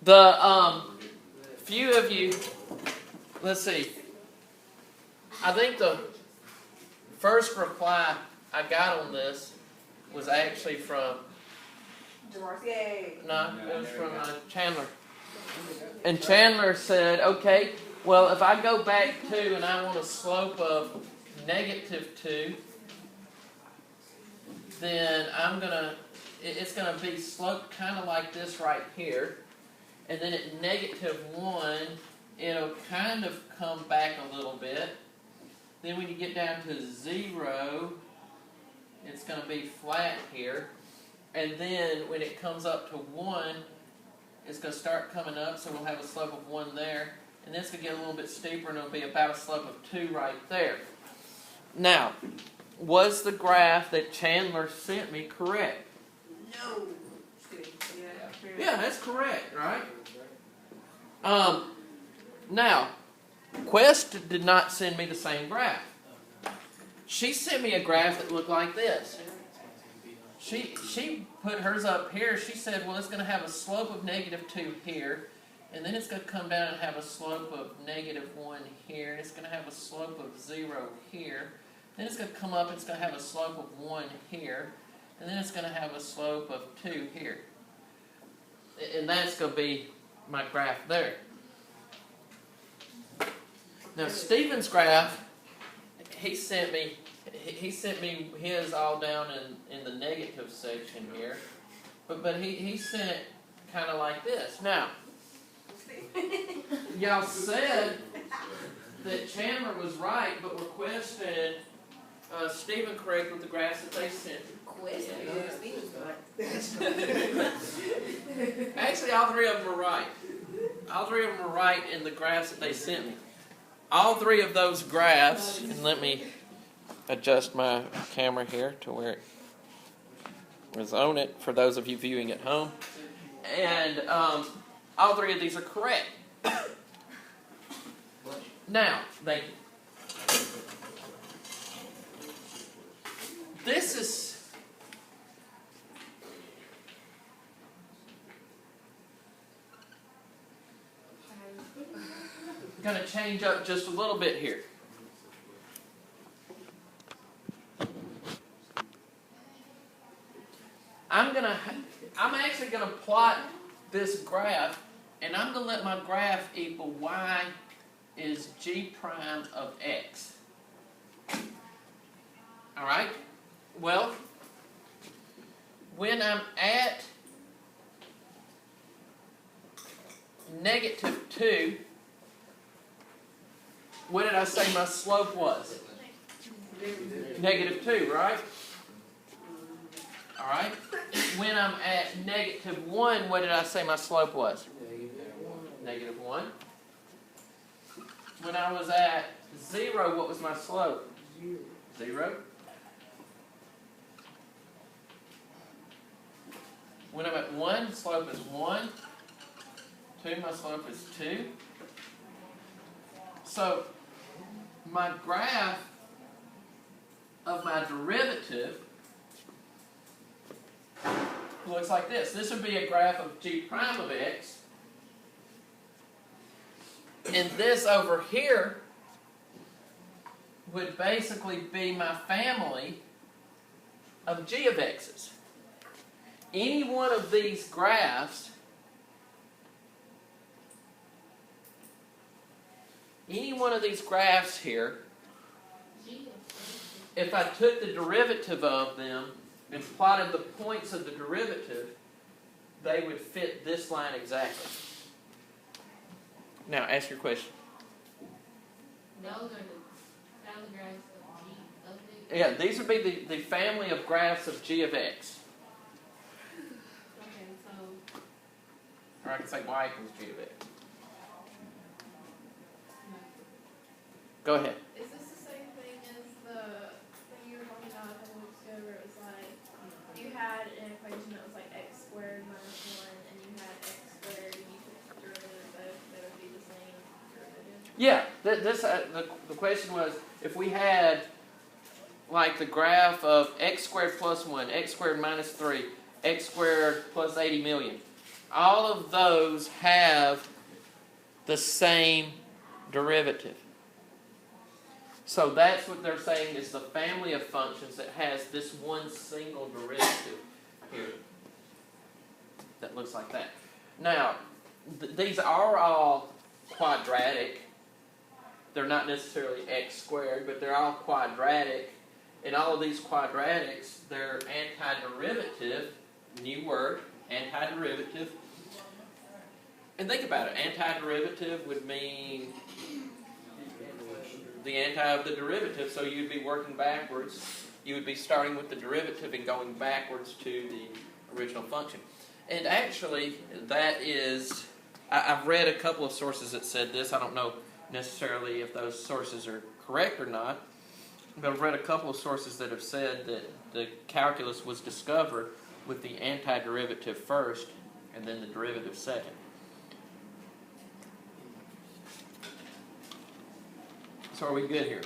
The few of you, let's see. I think the first reply I got on this was actually from no, it was from Chandler. And Chandler said, okay, well, if I go back 2 and I want a slope of -2, then it's going to be sloped kind of like this right here. And then at -1, it'll kind of come back a little bit. Then when you get down to 0, it's going to be flat here. And then when it comes up to 1, it's going to start coming up, so we'll have a slope of 1 there. And then it's going to get a little bit steeper, and it'll be about a slope of 2 right there. Now, was the graph that Chandler sent me correct? No. Yeah, that's correct, right? Now, Quest did not send me the same graph. She sent me a graph that looked like this. She put hers up here. She said, well, it's going to have a slope of -2 here, and then it's going to come down and have a slope of -1 here, and it's going to have a slope of 0 here. Then it's going to come up, and it's going to have a slope of 1 here, and then it's going to have a slope of 2 here. And that's going to be my graph there. Now, Stephen's graph, he sent me his all down in the negative section here. But he sent it kind of like this. Now, y'all said that Chandler was right, but requested Stephen correct with the graphs that they sent. Actually, all 3 of them are right. All 3 of them are right in the graphs that they sent me. All 3 of those graphs, and let me adjust my camera here to where it was on it for those of you viewing at home. And all 3 of these are correct. Now, thank you. This is going to change up just a little bit here. I'm actually going to plot this graph, and I'm going to let my graph equal y is g prime of x. All right? Well, when I'm at -2, what did I say my slope was? -2, right? All right. When I'm at -1, what did I say my slope was? -1. When I was at 0, what was my slope? 0. When I'm at 1, slope is 1. 2, my slope is 2. So, my graph of my derivative looks like this. This would be a graph of g prime of x. And this over here would basically be my family of g of x's. Any one of these graphs, here, if I took the derivative of them and plotted the points of the derivative, they would fit this line exactly. Now, ask your question. Those are the graphs of g of x. Yeah, these would be the family of graphs of g of x. Okay, so Or I can say y equals g of x. Go ahead. is this the same thing as the thing you were talking about a couple weeks ago where it was like you had an equation that was like x squared minus 1 and you had x squared and you took the derivative of both, that would be the same derivative? Yeah, the question was, if we had like the graph of x squared plus 1, x squared minus 3, x squared plus 80 million. all of those have the same derivative. So that's what they're saying is the family of functions that has this one single derivative here. That looks like that. Now, these are all quadratic. They're not necessarily x squared, but they're all quadratic. And all of these quadratics, they're antiderivative, new word, antiderivative. And think about it, antiderivative would mean the anti of the derivative, so you'd be working backwards. You would be starting with the derivative and going backwards to the original function. And actually, that is, I've read a couple of sources that said this. I don't know necessarily if those sources are correct or not, but I've read a couple of sources that have said that the calculus was discovered with the antiderivative first and then the derivative second. So are we good here?